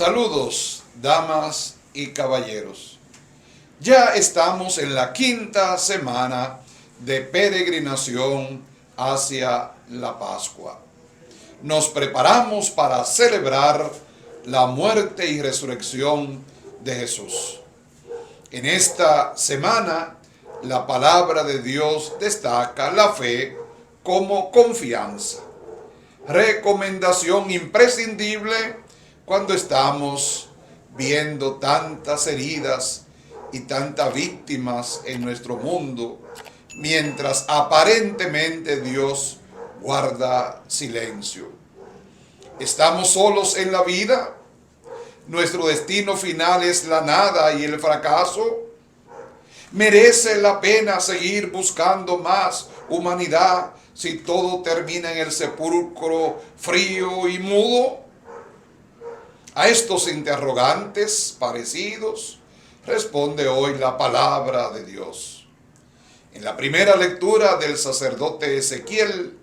Saludos, damas y caballeros. Ya estamos en la quinta semana de peregrinación hacia la Pascua. Nos preparamos para celebrar la muerte y resurrección de Jesús. En esta semana, la palabra de Dios destaca la fe como confianza. Recomendación imprescindible cuando estamos viendo tantas heridas y tantas víctimas en nuestro mundo, mientras aparentemente Dios guarda silencio. ¿Estamos solos en la vida? ¿Nuestro destino final es la nada y el fracaso? ¿Merece la pena seguir buscando más humanidad si todo termina en el sepulcro frío y mudo? A estos interrogantes parecidos responde hoy la palabra de Dios. En la primera lectura del sacerdote Ezequiel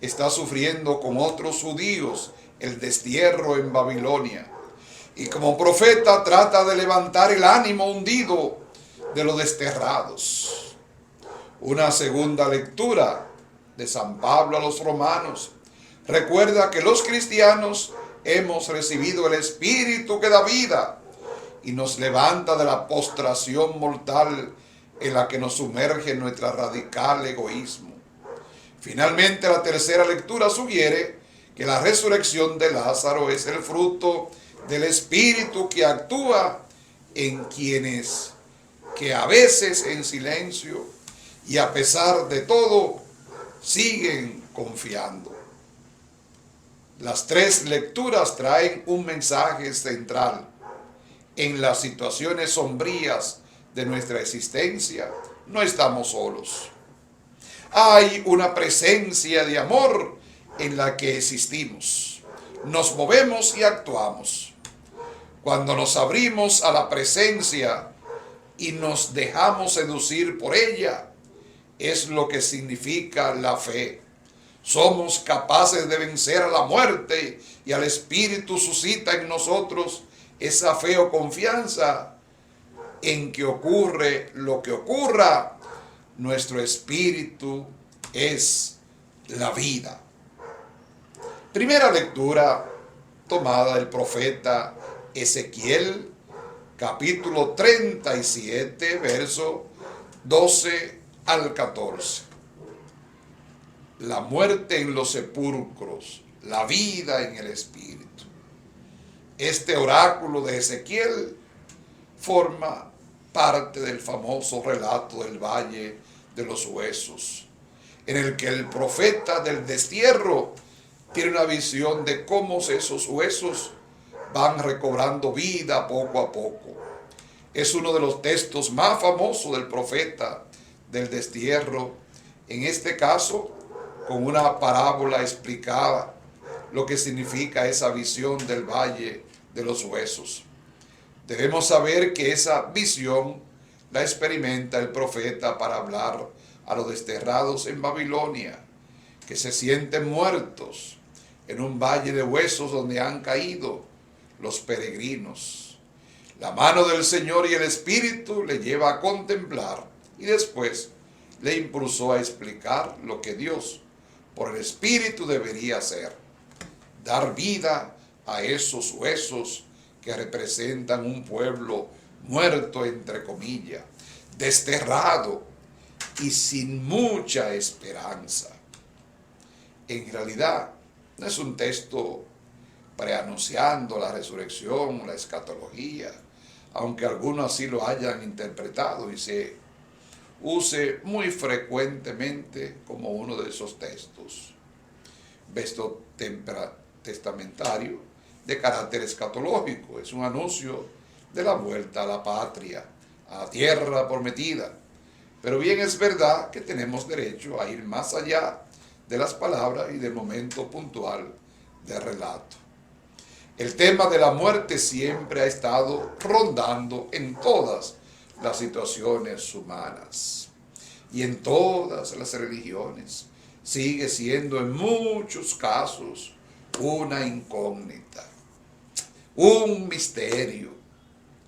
está sufriendo con otros judíos el destierro en Babilonia, y como profeta trata de levantar el ánimo hundido de los desterrados. Una segunda lectura de San Pablo a los romanos recuerda que los cristianos hemos recibido el Espíritu que da vida y nos levanta de la postración mortal en la que nos sumerge nuestro radical egoísmo. Finalmente, la tercera lectura sugiere que la resurrección de Lázaro es el fruto del Espíritu que actúa en quienes que a veces en silencio y a pesar de todo siguen confiando. Las tres lecturas traen un mensaje central. En las situaciones sombrías de nuestra existencia no estamos solos. Hay una presencia de amor en la que existimos. Nos movemos y actuamos. Cuando nos abrimos a la presencia y nos dejamos seducir por ella, es lo que significa la fe. Somos capaces de vencer a la muerte y al Espíritu suscita en nosotros esa fe o confianza en que ocurre lo que ocurra. Nuestro espíritu es la vida. Primera lectura tomada del profeta Ezequiel, capítulo 37, verso 12 al 14. La muerte en los sepulcros, la vida en el espíritu. Este oráculo de Ezequiel forma parte del famoso relato del Valle de los Huesos, en el que el profeta del destierro tiene una visión de cómo esos huesos van recobrando vida poco a poco. Es uno de los textos más famosos del profeta del destierro, en este caso con una parábola explicada lo que significa esa visión del Valle de los Huesos. Debemos saber que esa visión la experimenta el profeta para hablar a los desterrados en Babilonia, que se sienten muertos en un valle de huesos donde han caído los peregrinos. La mano del Señor y el Espíritu le lleva a contemplar y después le impulsó a explicar lo que Dios por el Espíritu debería hacer: dar vida a esos huesos que representan un pueblo muerto, entre comillas, desterrado y sin mucha esperanza. En realidad, no es un texto preanunciando la resurrección, la escatología, aunque algunos así lo hayan interpretado y se use muy frecuentemente como uno de esos textos testamentario de carácter escatológico. Es un anuncio de la vuelta a la patria, a la tierra prometida. Pero bien es verdad que tenemos derecho a ir más allá de las palabras y del momento puntual de relato. El tema de la muerte siempre ha estado rondando en todas las situaciones humanas y en todas las religiones. Sigue siendo en muchos casos una incógnita. un misterio.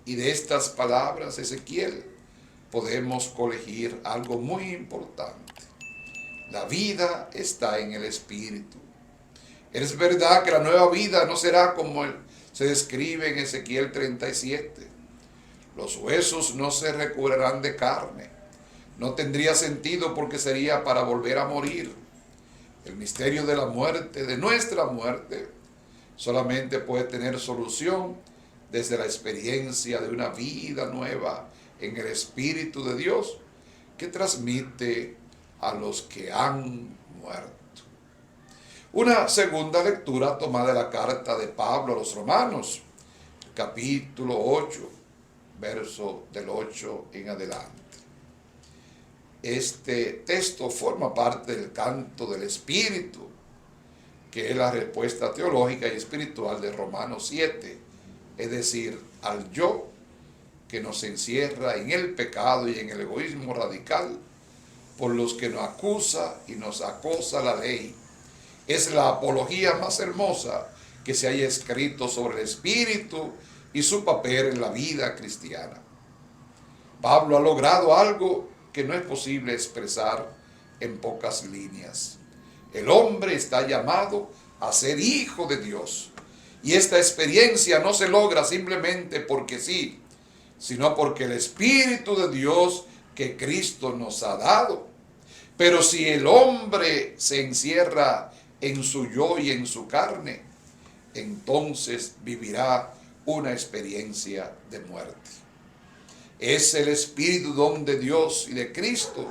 Y de estas palabras, Ezequiel, podemos colegir algo muy importante. La vida está en el Espíritu. Es verdad que la nueva vida no será como se describe en Ezequiel 37. Los huesos no se recubrirán de carne. No tendría sentido porque sería para volver a morir. El misterio de la muerte, de nuestra muerte, solamente puede tener solución desde la experiencia de una vida nueva en el Espíritu de Dios que transmite a los que han muerto. Una segunda lectura tomada de la carta de Pablo a los Romanos, capítulo 8, verso del 8 en adelante. Este texto forma parte del canto del Espíritu, que es la respuesta teológica y espiritual de Romanos 7, es decir, al yo que nos encierra en el pecado y en el egoísmo radical, por los que nos acusa y nos acosa la ley. Es la apología más hermosa que se haya escrito sobre el Espíritu y su papel en la vida cristiana. Pablo ha logrado algo que no es posible expresar en pocas líneas. El hombre está llamado a ser hijo de Dios. Y esta experiencia no se logra simplemente porque sí, sino porque el Espíritu de Dios que Cristo nos ha dado. Pero si el hombre se encierra en su yo y en su carne, entonces vivirá una experiencia de muerte. Es el Espíritu don de Dios y de Cristo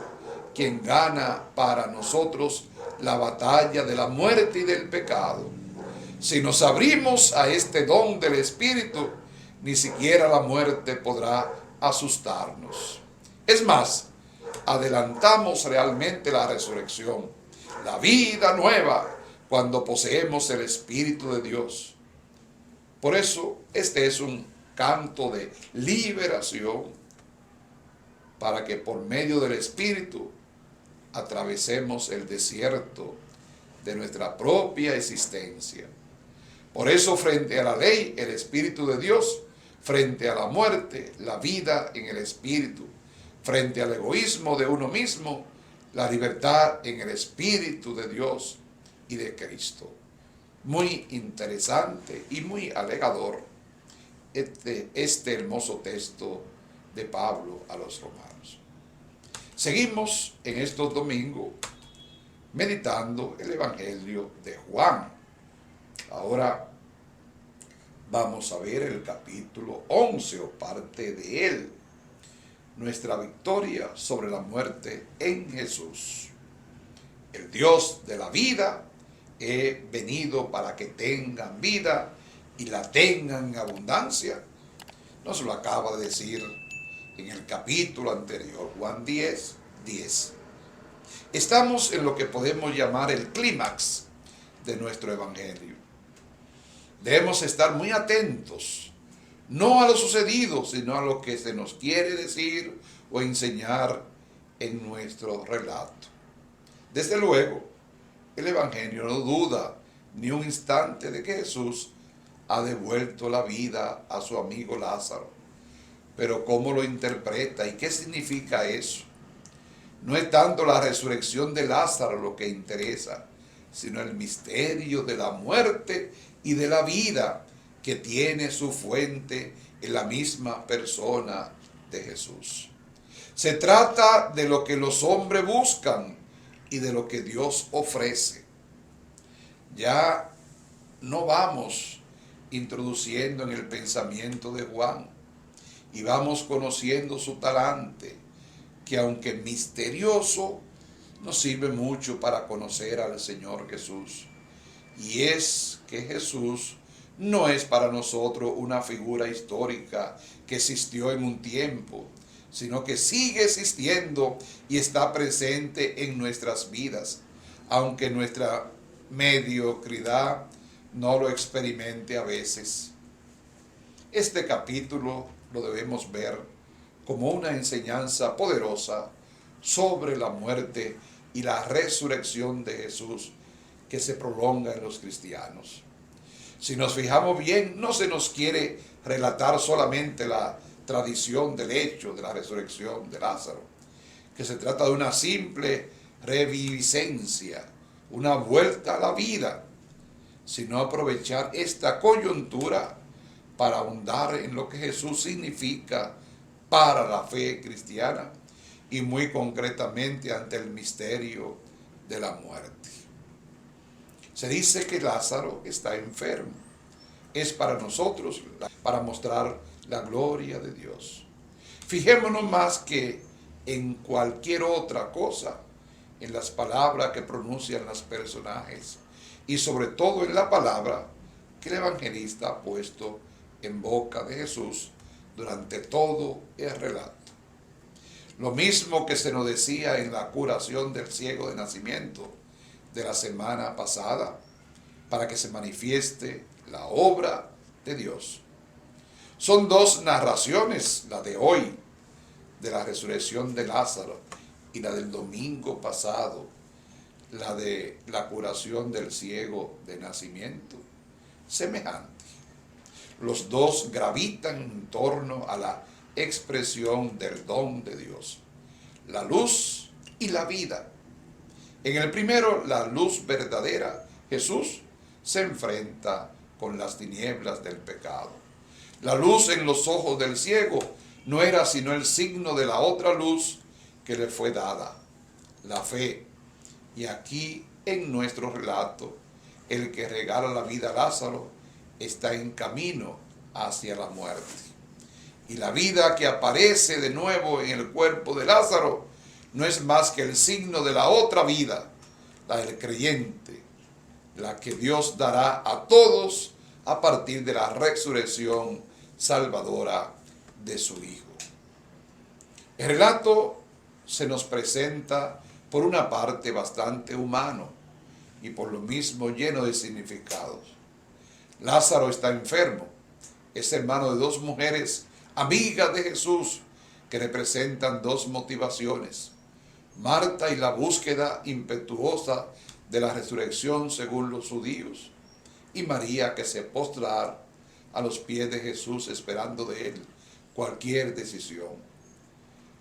quien gana para nosotros la batalla de la muerte y del pecado. Si nos abrimos a este don del Espíritu, ni siquiera la muerte podrá asustarnos. Es más, adelantamos realmente la resurrección, la vida nueva, cuando poseemos el Espíritu de Dios. Por eso, este es un canto de liberación para que por medio del Espíritu atravesemos el desierto de nuestra propia existencia. Por eso, frente a la ley, el Espíritu de Dios; frente a la muerte, la vida en el Espíritu; frente al egoísmo de uno mismo, la libertad en el Espíritu de Dios y de Cristo. Muy interesante y muy alegador este hermoso texto de Pablo a los romanos. Seguimos en estos domingos meditando el Evangelio de Juan. Ahora vamos a ver el capítulo 11 o parte de él. Nuestra victoria sobre la muerte en Jesús. El Dios de la vida he venido para que tengan vida y la tengan en abundancia. Nos lo acaba de decir en el capítulo anterior, Juan 10, 10. Estamos en lo que podemos llamar el clímax de nuestro evangelio. Debemos estar muy atentos, no a lo sucedido, sino a lo que se nos quiere decir o enseñar en nuestro relato. Desde luego, el evangelio no duda ni un instante de que Jesús ha devuelto la vida a su amigo Lázaro. Pero ¿cómo lo interpreta y qué significa eso? No es tanto la resurrección de Lázaro lo que interesa, sino el misterio de la muerte y de la vida que tiene su fuente en la misma persona de Jesús. Se trata de lo que los hombres buscan y de lo que Dios ofrece. Ya no vamos introduciendo en el pensamiento de Juan y vamos conociendo su talante, que aunque misterioso, nos sirve mucho para conocer al Señor Jesús. Y es que Jesús no es para nosotros una figura histórica que existió en un tiempo, sino que sigue existiendo y está presente en nuestras vidas, aunque nuestra mediocridad no lo experimente a veces. Este capítulo lo debemos ver como una enseñanza poderosa sobre la muerte y la resurrección de Jesús que se prolonga en los cristianos. Si nos fijamos bien, no se nos quiere relatar solamente la tradición del hecho de la resurrección de Lázaro, que se trata de una simple reviviscencia, una vuelta a la vida, sino aprovechar esta coyuntura para ahondar en lo que Jesús significa para la fe cristiana y muy concretamente ante el misterio de la muerte. Se dice que Lázaro está enfermo. Es para nosotros, para mostrar la gloria de Dios. Fijémonos más que en cualquier otra cosa, en las palabras que pronuncian los personajes y sobre todo en la palabra que el evangelista ha puesto en boca de Jesús durante todo el relato. Lo mismo que se nos decía en la curación del ciego de nacimiento de la semana pasada, para que se manifieste la obra de Dios. Son dos narraciones, la de hoy, de la resurrección de Lázaro, y la del domingo pasado, la de la curación del ciego de nacimiento, semejantes. Los dos gravitan en torno a la expresión del don de Dios, la luz y la vida. En el primero, la luz verdadera, Jesús se enfrenta con las tinieblas del pecado. La luz en los ojos del ciego no era sino el signo de la otra luz que le fue dada, la fe. Y aquí en nuestro relato, el que regala la vida a Lázaro está en camino hacia la muerte. Y la vida que aparece de nuevo en el cuerpo de Lázaro no es más que el signo de la otra vida, la del creyente, la que Dios dará a todos a partir de la resurrección salvadora de su Hijo. El relato se nos presenta por una parte bastante humano y por lo mismo lleno de significados. Lázaro está enfermo, es hermano de dos mujeres amigas de Jesús que representan dos motivaciones: Marta y la búsqueda impetuosa de la resurrección según los judíos, y María que se postra a los pies de Jesús esperando de él cualquier decisión,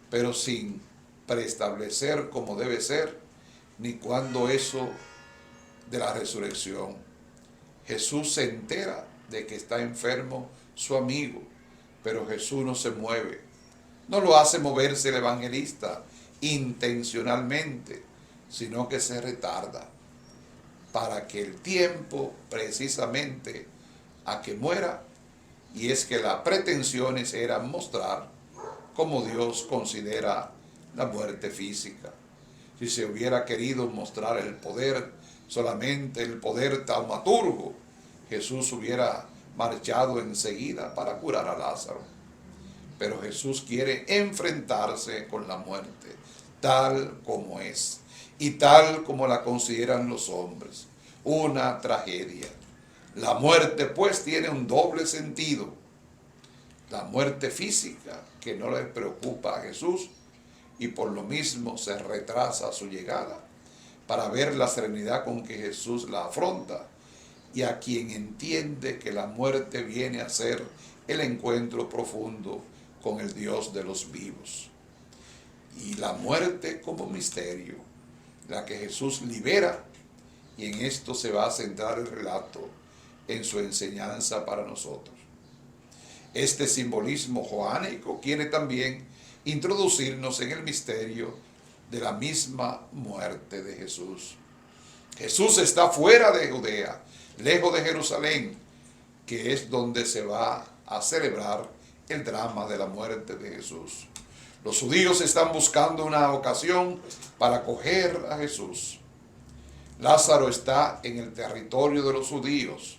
pero sin preestablecer como debe ser ni cuándo eso de la resurrección. Jesús se entera de que está enfermo su amigo, pero Jesús no se mueve. No lo hace moverse el evangelista intencionalmente, sino que se retarda para que el tiempo precisamente a que muera, y es que las pretensiones eran mostrar cómo Dios considera la muerte física. Si se hubiera querido mostrar el poder, solamente el poder taumaturgo, Jesús hubiera marchado enseguida para curar a Lázaro. Pero Jesús quiere enfrentarse con la muerte, tal como es, y tal como la consideran los hombres, una tragedia. La muerte pues tiene un doble sentido. La muerte física, que no le preocupa a Jesús, y por lo mismo se retrasa su llegada para ver la serenidad con que Jesús la afronta, y a quien entiende que la muerte viene a ser el encuentro profundo con el Dios de los vivos. Y la muerte como misterio, la que Jesús libera, y en esto se va a centrar el relato en su enseñanza para nosotros. Este simbolismo joánico quiere también introducirnos en el misterio de la misma muerte de Jesús. Jesús está fuera de Judea, lejos de Jerusalén, que es donde se va a celebrar el drama de la muerte de Jesús. Los judíos están buscando una ocasión para acoger a Jesús. Lázaro está en el territorio de los judíos,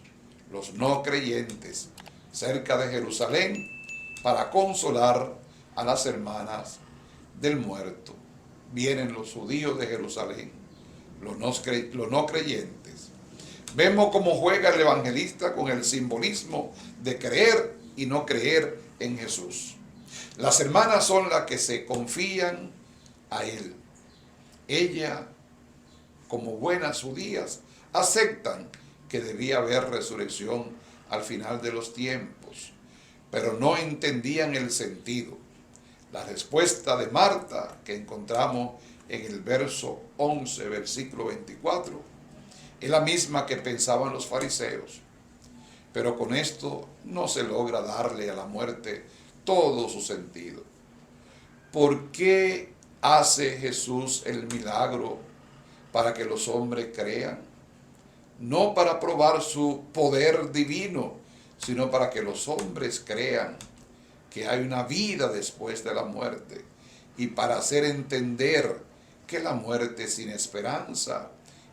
los no creyentes, cerca de Jerusalén, para consolar a las hermanas del muerto. Vienen los judíos de Jerusalén, los no creyentes. Vemos cómo juega el evangelista con el simbolismo de creer y no creer en Jesús. Las hermanas son las que se confían a él. Ella, como buenas judías, aceptan que que debía haber resurrección al final de los tiempos, pero no entendían el sentido. La respuesta de Marta, que encontramos en el verso 11, versículo 24, es la misma que pensaban los fariseos. Pero con esto no se logra darle a la muerte todo su sentido. ¿Por qué hace Jesús el milagro? Para que los hombres crean. No para probar su poder divino, sino para que los hombres crean que hay una vida después de la muerte, y para hacer entender que la muerte sin esperanza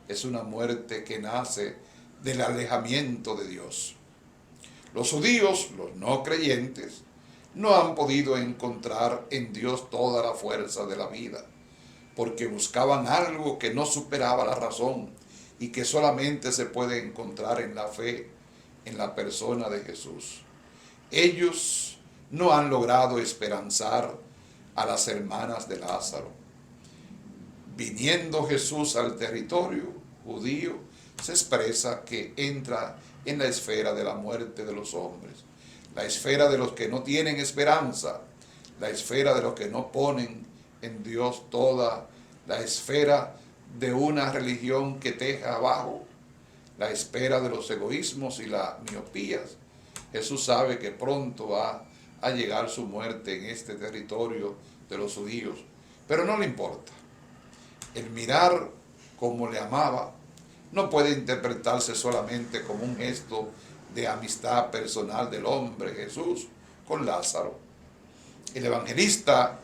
es una muerte que nace del alejamiento de Dios. Los judíos, los no creyentes, no han podido encontrar en Dios toda la fuerza de la vida, porque buscaban algo que no superaba la razón y que solamente se puede encontrar en la fe, en la persona de Jesús. Ellos no han logrado esperanzar a las hermanas de Lázaro. Viniendo Jesús al territorio judío, se expresa que entra en la esfera de la muerte de los hombres, la esfera de los que no tienen esperanza, la esfera de los que no ponen en Dios toda, la esfera de una religión que teja abajo, la esfera de los egoísmos y las miopías. Jesús sabe que pronto va a llegar su muerte en este territorio de los judíos, pero no le importa. El mirar como le amaba no puede interpretarse solamente como un gesto de amistad personal del hombre Jesús con Lázaro. El evangelista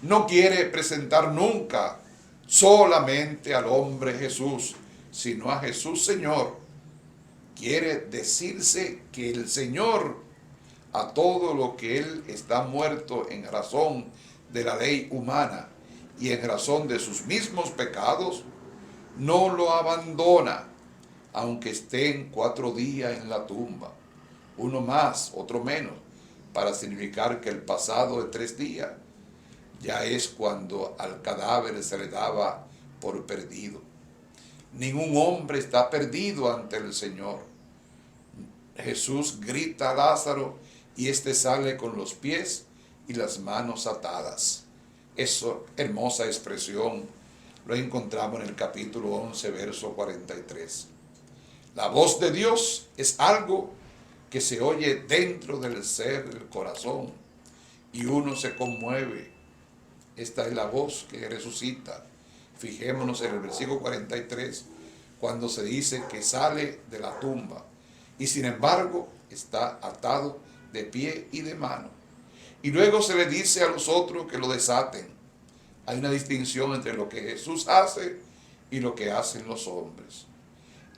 no quiere presentar nunca solamente al hombre Jesús, sino a Jesús Señor. Quiere decirse que el Señor, a todo lo que Él está muerto en razón de la ley humana y en razón de sus mismos pecados, no lo abandona, aunque estén 4 días en la tumba, uno más, otro menos, para significar que el pasado de 3 días ya es cuando al cadáver se le daba por perdido. Ningún hombre está perdido ante el Señor. Jesús grita a Lázaro y éste sale con los pies y las manos atadas. Esa hermosa expresión lo encontramos en el capítulo 11, verso 43. La voz de Dios es algo que se oye dentro del ser, del corazón, y uno se conmueve. Esta es la voz que resucita. Fijémonos en el versículo 43, cuando se dice que sale de la tumba, y sin embargo está atado de pie y de mano. Y luego se le dice a los otros que lo desaten. Hay una distinción entre lo que Jesús hace y lo que hacen los hombres.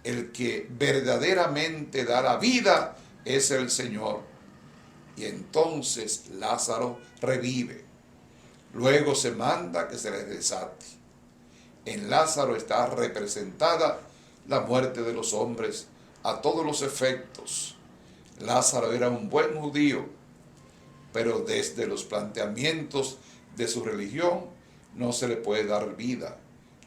El que verdaderamente da la vida es el Señor. Y entonces Lázaro revive. Luego se manda que se le desate. En Lázaro está representada la muerte de los hombres a todos los efectos. Lázaro era un buen judío, pero desde los planteamientos de su religión no se le puede dar vida.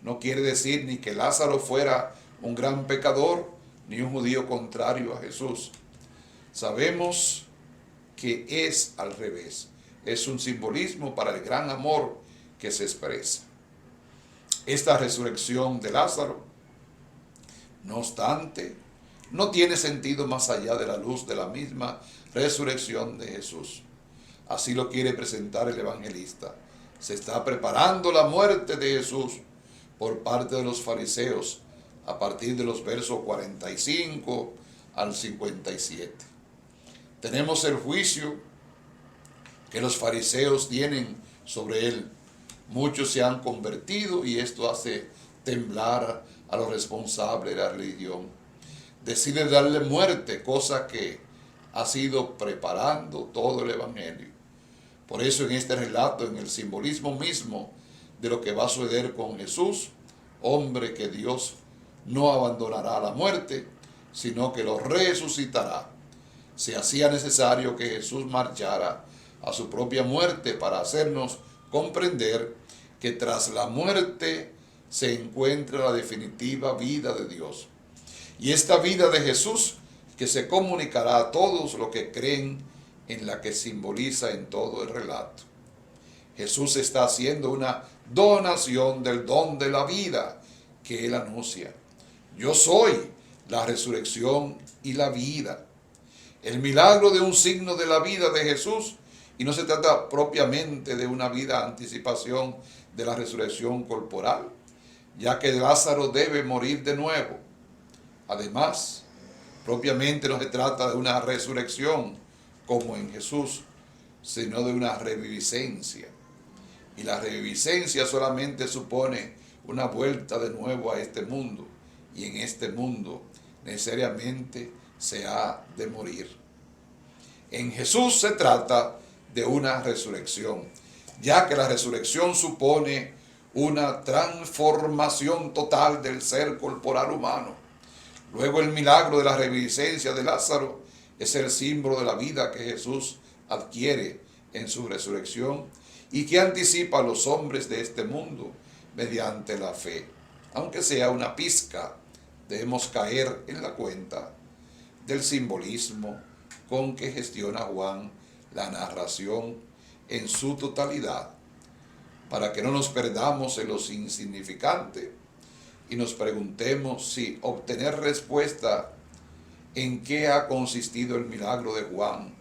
No quiere decir ni que Lázaro fuera un gran pecador, ni un judío contrario a Jesús. Sabemos que es al revés. Es un simbolismo para el gran amor que se expresa. Esta resurrección de Lázaro, no obstante, no tiene sentido más allá de la luz de la misma resurrección de Jesús. Así lo quiere presentar el evangelista. Se está preparando la muerte de Jesús por parte de los fariseos a partir de los versos 45 al 57. Tenemos el juicio que los fariseos tienen sobre él. Muchos se han convertido y esto hace temblar a los responsables de la religión. Decide darle muerte, cosa que ha sido preparando todo el evangelio. Por eso en este relato, en el simbolismo mismo de lo que va a suceder con Jesús, hombre que Dios no abandonará a la muerte, sino que lo resucitará. Se hacía necesario que Jesús marchara a su propia muerte para hacernos comprender que tras la muerte se encuentra la definitiva vida de Dios. Y esta vida de Jesús que se comunicará a todos los que creen en la que simboliza en todo el relato. Jesús está haciendo una donación del don de la vida que Él anuncia. Yo soy la resurrección y la vida. El milagro de un signo de la vida de Jesús, y no se trata propiamente de una vida anticipación de la resurrección corporal, ya que Lázaro debe morir de nuevo. Además, propiamente no se trata de una resurrección como en Jesús, sino de una reviviscencia. Y la reviviscencia solamente supone una vuelta de nuevo a este mundo, y en este mundo necesariamente se ha de morir. En Jesús se trata de una resurrección, ya que la resurrección supone una transformación total del ser corporal humano. Luego el milagro de la reviviscencia de Lázaro es el símbolo de la vida que Jesús adquiere en su resurrección y que anticipa a los hombres de este mundo mediante la fe. Aunque sea una pizca, debemos caer en la cuenta del simbolismo con que gestiona Juan la narración en su totalidad, para que no nos perdamos en lo insignificante y nos preguntemos si obtener respuesta en qué ha consistido el milagro de Juan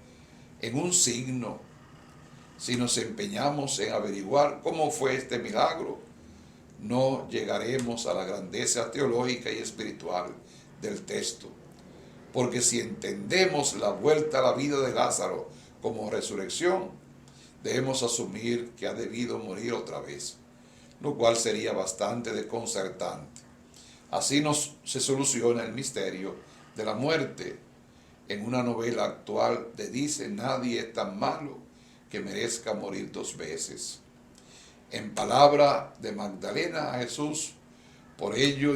en un signo, si nos empeñamos en averiguar cómo fue este milagro, no llegaremos a la grandeza teológica y espiritual del texto. Porque si entendemos la vuelta a la vida de Lázaro como resurrección, debemos asumir que ha debido morir otra vez, lo cual sería bastante desconcertante. Así se soluciona el misterio de la muerte. En una novela actual de dice, nadie es tan malo que merezca morir 2 veces. En palabra de Magdalena a Jesús, por ello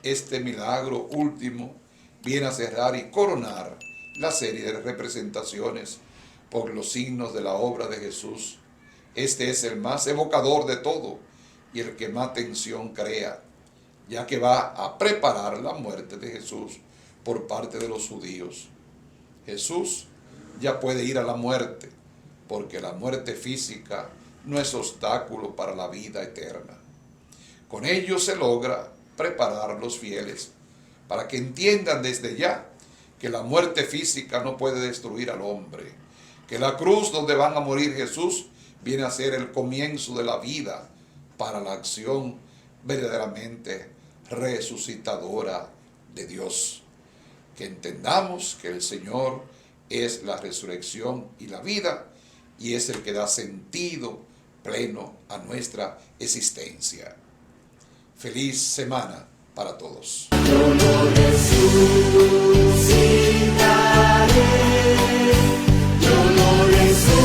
este milagro último viene a cerrar y coronar la serie de representaciones por los signos de la obra de Jesús. Este es el más evocador de todo y el que más tensión crea, ya que va a preparar la muerte de Jesús por parte de los judíos. Jesús ya puede ir a la muerte, porque la muerte física no es obstáculo para la vida eterna. Con ello se logra preparar a los fieles para que entiendan desde ya que la muerte física no puede destruir al hombre, que la cruz donde van a morir Jesús viene a ser el comienzo de la vida para la acción verdaderamente resucitadora de Dios. Que entendamos que el Señor es la resurrección y la vida, y es el que da sentido pleno a nuestra existencia. Feliz semana para todos. Yo lo resucitaré, yo lo resucitaré.